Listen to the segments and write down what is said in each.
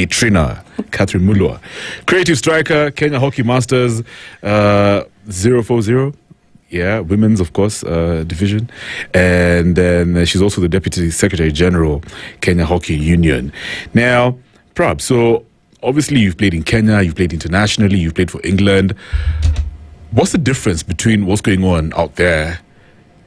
Trina, Catherine Mulwa. Creative striker, Kenya Hockey Masters 040. Yeah, women's, of course, division. And then she's also the Deputy Secretary General, Kenya Hockey Union. Now, Prab, so obviously you've played in Kenya, you've played internationally, you've played for England. What's the difference between what's going on out there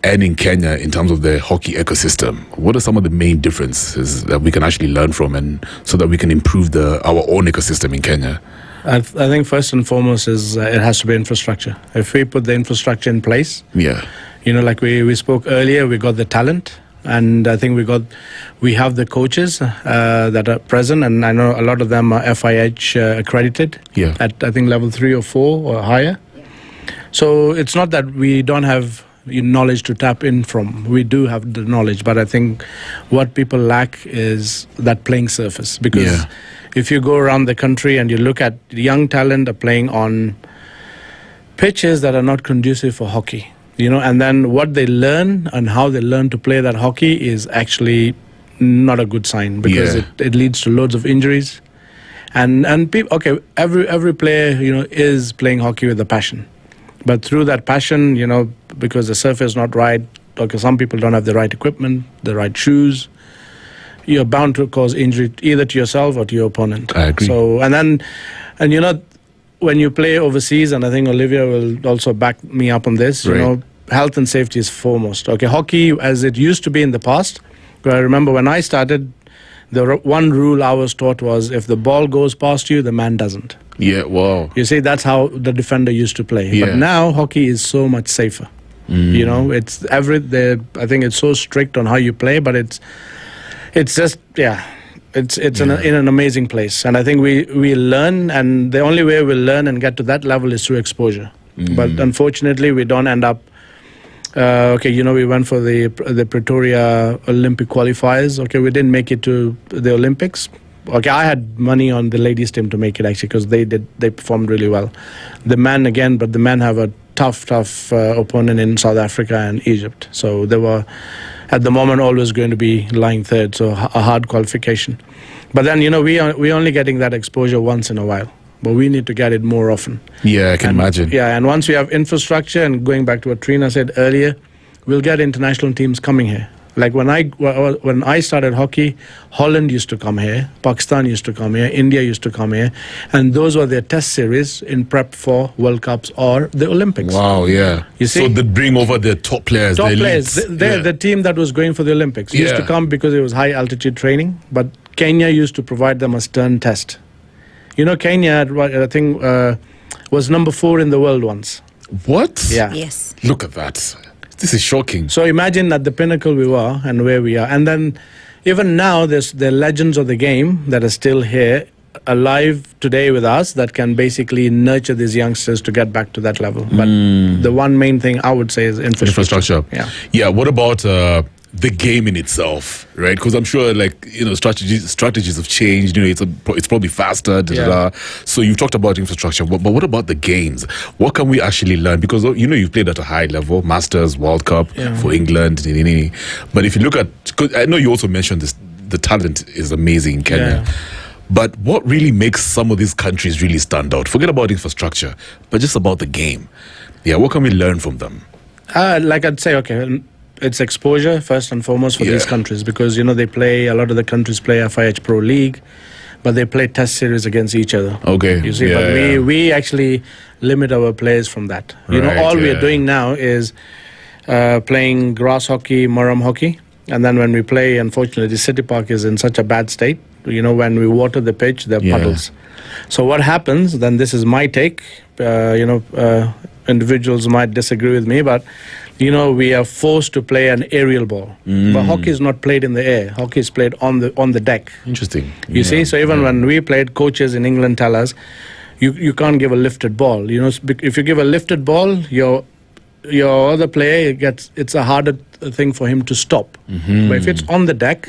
and in Kenya in terms of the hockey ecosystem? What are some of the main differences that we can actually learn from, and so that we can improve our own ecosystem in Kenya? I think first and foremost is it has to be infrastructure. If we put the infrastructure in place, like we spoke earlier, we got the talent, and I think we have the coaches that are present, and I know a lot of them are FIH accredited at I think level 3 or 4 or higher. So it's not that we don't have knowledge to tap in from. We do have the knowledge, but I think what people lack is that playing surface, because if you go around the country and you look at young talent are playing on pitches that are not conducive for hockey, and then what they learn and how they learn to play that hockey is actually not a good sign, because it leads to loads of injuries. And people, every player is playing hockey with a passion, but through that passion, because the surface is not right, some people don't have the right equipment, the right shoes, you're bound to cause injury either to yourself or to your opponent. I agree. So, and when you play overseas, and I think Olivia will also back me up on this, health and safety is foremost. Hockey, as it used to be in the past, I remember when I started, the one rule I was taught was, if the ball goes past you, the man doesn't. Yeah, wow. You see, that's how the defender used to play. Yeah. But now hockey is so much safer. It's I think it's so strict on how you play, but it's just it's in an amazing place. And I think we learn, and the only way we'll learn and get to that level is through exposure. But unfortunately, we don't end up. We went for the Pretoria Olympic qualifiers. We didn't make it to the Olympics. I had money on the ladies team to make it, actually, because they performed really well. The men have a tough opponent in South Africa and Egypt. So they were, at the moment, always going to be lying third, so a hard qualification. But then, we're only getting that exposure once in a while, but we need to get it more often. Yeah, I can imagine. Yeah, and once we have infrastructure, and going back to what Trina said earlier, we'll get international teams coming here. Like when I started hockey, Holland used to come here, Pakistan used to come here, India used to come here, and those were their test series in prep for World Cups or the Olympics. Wow, yeah. You see? So they bring over the top players. The team that was going for the Olympics used to come because it was high altitude training, but Kenya used to provide them a stern test. Kenya, I think, was number 4 in the world once. What? Yeah. Yes. Look at that. This is shocking. So imagine at the pinnacle we were and where we are. And then even now, there's the legends of the game that are still here, alive today with us, that can basically nurture these youngsters to get back to that level. But the one main thing I would say is infrastructure. Yeah. What about the game in itself, right? Because I'm sure, strategies have changed. It's probably faster. So you've talked about infrastructure, but what about the games? What can we actually learn? Because you've played at a high level, Masters, World Cup for England. But if you look at, because I know you also mentioned this, the talent is amazing in Kenya. Yeah. But what really makes some of these countries really stand out? Forget about infrastructure, but just about the game. Yeah, what can we learn from them? Like I'd say, it's exposure first and foremost for these countries, because a lot of the countries play FIH Pro League, but they play test series against each other. You see, we actually limit our players from that. All we are doing now is playing grass hockey, Muram hockey, and then when we play, unfortunately, the City Park is in such a bad state. When we water the pitch, there are puddles. So what happens? Then this is my take. Individuals might disagree with me, but we are forced to play an aerial ball. But hockey is not played in the air. Hockey is played on the deck. Interesting. You see? So even when we played, coaches in England tell us, you can't give a lifted ball. If you give a lifted ball, your other player it's a harder thing for him to stop. But if it's on the deck,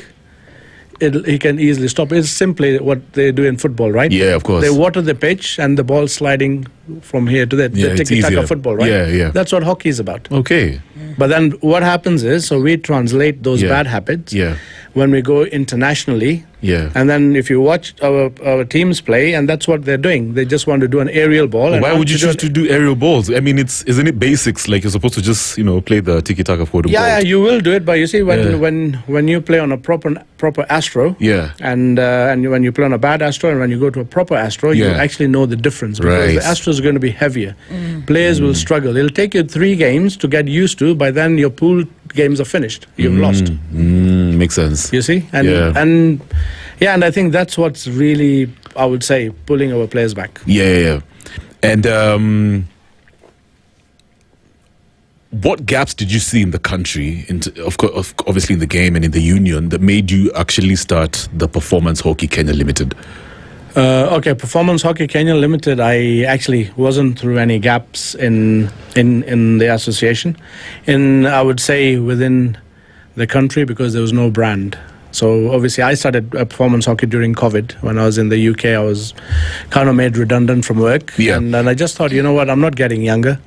he can easily stop. It's simply what they do in football, right? Yeah, of course. They water the pitch and the ball sliding from here to there. The tiki-taka football, right? Yeah. That's what hockey is about. Okay. But then what happens is, so we translate those bad habits. Yeah. When we go internationally, Yeah. And then if you watch our teams play, and that's what they're doing. They just want to do an aerial ball. Well, why would you choose to do aerial balls? I mean, isn't it basics? Like, you're supposed to just, play the tiki-taka for the ball. Yeah, you will do it, but you see, when you play on a proper Astro, and when you play on a bad Astro, and when you go to a proper Astro, you actually know the difference, because the Astro is going to be heavier. Players will struggle. It'll take you 3 games to get used to. By then, your pool games are finished. You've lost. Makes sense. You see, and I think that's what's really, I would say, pulling our players back. Yeah. And what gaps did you see in the country, obviously in the game and in the union, that made you actually start the Performance Hockey Kenya Limited? Performance Hockey Kenya Limited, I actually wasn't through any gaps in the association. I would say within the country, because there was no brand. So obviously I started performance hockey during COVID. When I was in the UK, I was kind of made redundant from work. Yeah. And I just thought, you know what, I'm not getting younger.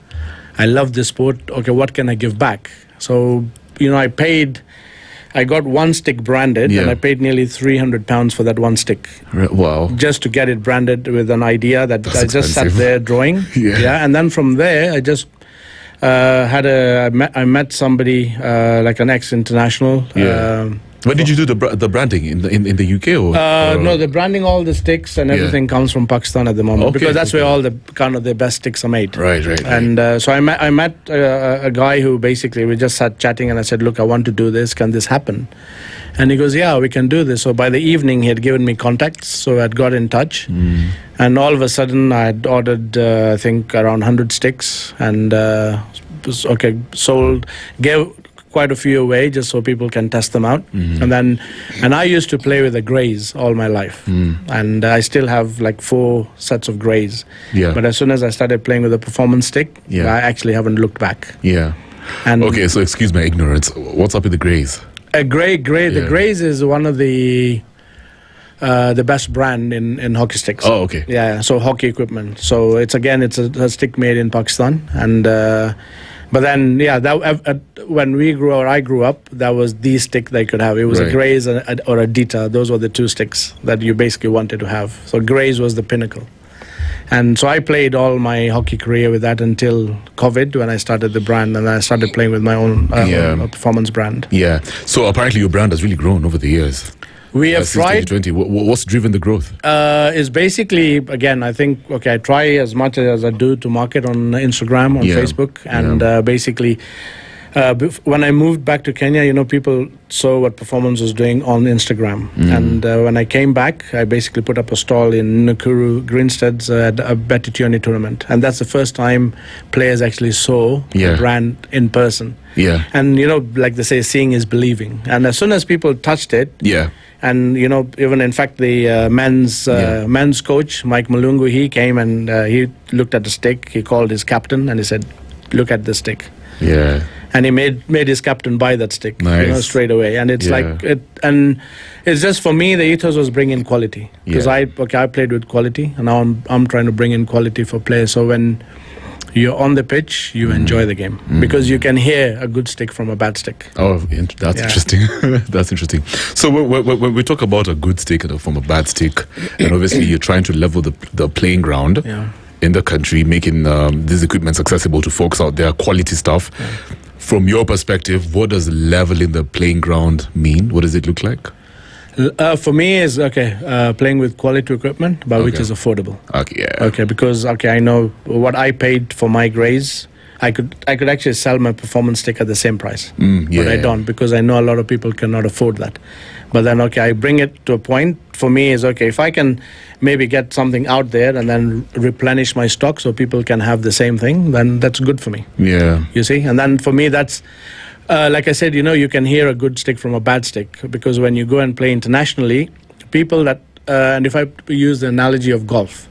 I love this sport. Okay, what can I give back? So, I got one stick branded, and I paid nearly £300 for that one stick. Wow. Just to get it branded with an idea that That's I just expensive. sat there drawing. And then from there, I just I met somebody, like an ex-international. When did you do the branding in the UK? Or no, the branding, all the sticks and everything comes from Pakistan at the moment, because that's where all the kind of the best sticks are made. Right. And so I met a guy who basically, we just sat chatting, and I said, look, I want to do this. Can this happen? And he goes, yeah, we can do this. So by the evening, he had given me contacts, so I'd got in touch. And all of a sudden, I had ordered, I think, around 100 sticks, and sold, gave quite a few away just so people can test them out. And I used to play with the greys all my life, and I still have like 4 sets of greys. But as soon as I started playing with a performance stick, I actually haven't looked back. And okay, so excuse my ignorance. What's up with the greys? The greys is one of the best brand in hockey sticks. Oh, okay. Yeah, so hockey equipment. So it's a stick made in Pakistan, and but then when I grew up, that was the stick they could have. It was a Grays or a Dita. Those were the 2 sticks that you basically wanted to have. So Grays was the pinnacle. And so I played all my hockey career with that until COVID, when I started the brand, and I started playing with my own performance brand. Yeah. So apparently your brand has really grown over the years. We have tried. 2020. What's driven the growth? Is basically, again, I think, I try as much as I do to market on Instagram, on Facebook, and basically, when I moved back to Kenya, people saw what Performance was doing on Instagram. And when I came back, I basically put up a stall in Nakuru, Greenstead's at a Betty tournament. And that's the first time players actually saw the brand in person. And, like they say, seeing is believing. And as soon as people touched it, and even in fact the men's coach Mike Malungu, he came and he looked at the stick. He called his captain and he said, "Look at the stick." And he made his captain buy that stick, straight away. And it's like it, and it's just, for me, the ethos was bring in quality, because I played with quality, and now I'm trying to bring in quality for players. So when you're on the pitch, you enjoy the game, because you can hear a good stick from a bad stick. Oh, that's interesting. That's interesting. So when we talk about a good stick from a bad stick, and obviously you're trying to level the playing ground in the country, making these equipments accessible to folks out there, quality stuff. From your perspective, what does leveling the playing ground mean? What does it look like? For me, is playing with quality equipment, but which is affordable. Because I know what I paid for my Grays. I could actually sell my performance stick at the same price, but I don't, because I know a lot of people cannot afford that. But then I bring it to a point. For me, is if I can maybe get something out there and then replenish my stock so people can have the same thing, then that's good for me. You see, and then for me, that's like I said, you can hear a good stick from a bad stick, because when you go and play internationally, people that and if I use the analogy of golf,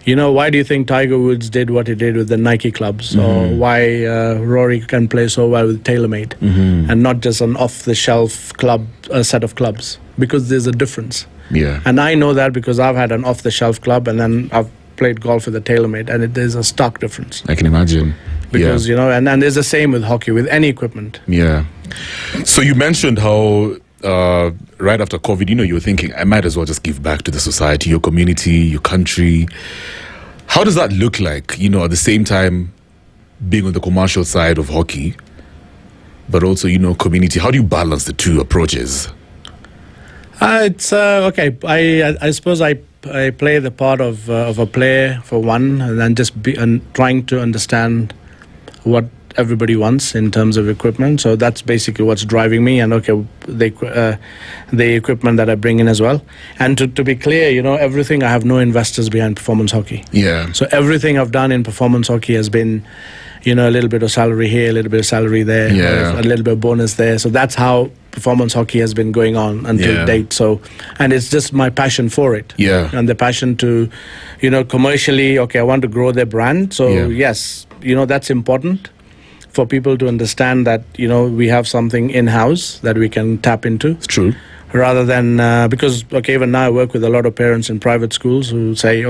why do you think Tiger Woods did what he did with the Nike clubs, or why Rory can play so well with TaylorMade and not just an off-the-shelf set of clubs? Because there's a difference. And I know that because I've had an off-the-shelf club, and then I've played golf with a TaylorMade, and there's a stark difference. I can imagine. Because, and there's the same with hockey, with any equipment. So you mentioned how right after COVID, you were thinking, I might as well just give back to the society, your community, your country. How does that look like, at the same time being on the commercial side of hockey, but also, community? How do you balance the two approaches? It's okay. I suppose I play the part of a player for one, and then just trying to understand what everybody wants in terms of equipment. So that's basically what's driving me. And the equipment that I bring in as well. And to be clear, everything, I have no investors behind performance hockey. Yeah. So everything I've done in performance hockey has been, a little bit of salary here, a little bit of salary there, a little bit of bonus there. So that's how performance hockey has been going on until date. So, and it's just my passion for it. Yeah. And the passion to, commercially, I want to grow their brand. So yes, that's important for people to understand that, we have something in-house that we can tap into. It's true. Rather than, because, even now I work with a lot of parents in private schools who say,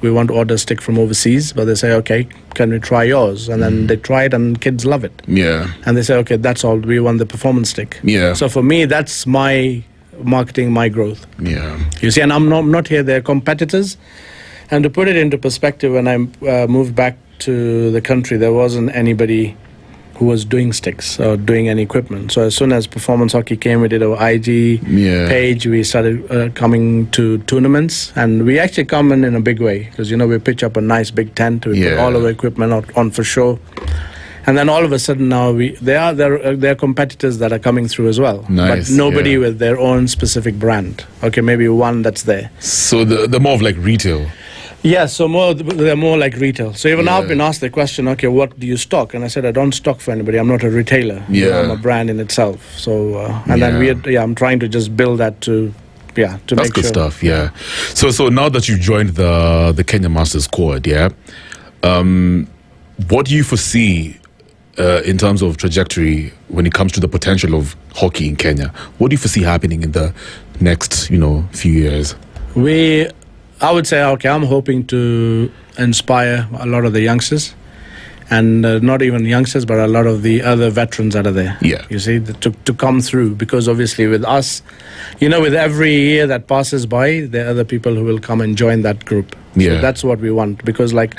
we want to order a stick from overseas, but they say, can we try yours? And then they try it and kids love it. Yeah. And they say, that's all, we want the performance stick. Yeah. So for me, that's my marketing, my growth. Yeah. You see, and I'm not here, they're competitors. And to put it into perspective, when I moved back to the country, there wasn't anybody who was doing sticks or doing any equipment. So as soon as performance hockey came, we did our IG page. We started coming to tournaments, and we actually come in a big way because we pitch up a nice big tent. We put all of our equipment on for show, and then all of a sudden now there are competitors that are coming through as well. Nice, but nobody with their own specific brand. Maybe one that's there. So the more of like retail. Yeah, so they're more like retail. So even now I've been asked the question, what do you stock? And I said, I don't stock for anybody. I'm not a retailer. I'm a brand in itself. So, and then I'm trying to just build that to make sure. That's good stuff, yeah. So now that you've joined the Kenya Masters squad, what do you foresee in terms of trajectory when it comes to the potential of hockey in Kenya? What do you foresee happening in the next, few years? I would say, I'm hoping to inspire a lot of the youngsters, and not even youngsters, but a lot of the other veterans that are there. Yeah. You see, to come through, because obviously with us, with every year that passes by, there are other people who will come and join that group. So that's what we want, because Trina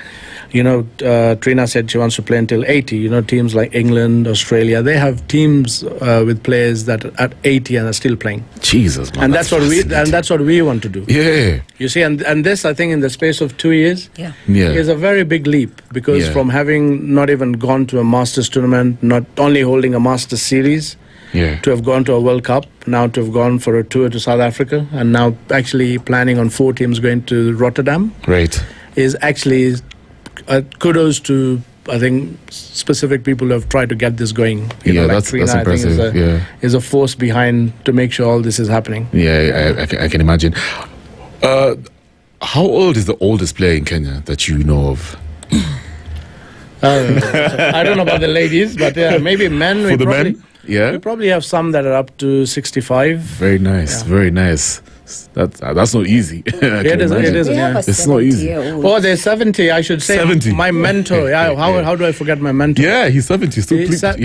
said she wants to play until 80. Teams like England, Australia, they have teams with players that are at 80 and are still playing. Jesus, man. And that's what we want to do. Yeah. You see, and this, I think, in the space of 2 years, is a very big leap, because from having not even gone to a Masters tournament, not only holding a Masters series, to have gone to a World Cup, now to have gone for a tour to South Africa, and now actually planning on 4 teams going to Rotterdam. Right. Is actually kudos to, I think, specific people who have tried to get this going. That's impressive. I think is a force behind to make sure all this is happening. Yeah, I can imagine. How old is the oldest player in Kenya that you know of? I don't know about the ladies, but maybe men. For the men? Yeah. We probably have some that are up to 65. Very nice, very nice. That's not easy. It isn't. It's not easy. Oh, they're 70, I should say. 70. My mentor. How do I forget my mentor? Yeah, he's 70.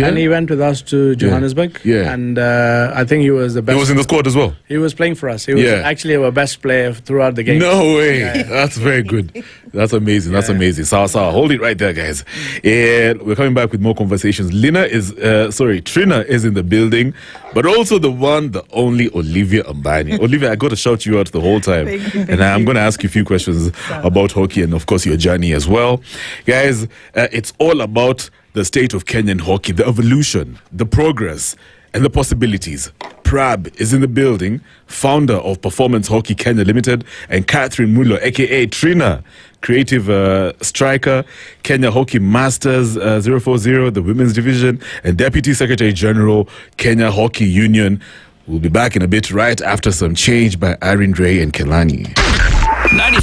And he went with us to Johannesburg. Yeah. And I think he was the best. He was in the squad as well. He was playing for us. He was actually our best player throughout the game. No way. That's very good. That's amazing. That's amazing. Sawa. Hold it right there, guys. And we're coming back with more conversations. Trina is in the building, but also the one, the only Olivia Ambani. Olivia, I got to shout you out the whole time. And I'm going to ask you a few questions about hockey and, of course, your journey as well. Guys, it's all about the state of Kenyan hockey, the evolution, the progress, and the possibilities. Prab is in the building, founder of Performance Hockey Kenya Limited, and Catherine Mulo, a.k.a. Trina, creative striker, Kenya Hockey Masters 040, the women's division, and Deputy Secretary General, Kenya Hockey Union. We'll be back in a bit right after some change by Irene Ray and Kelani. 94.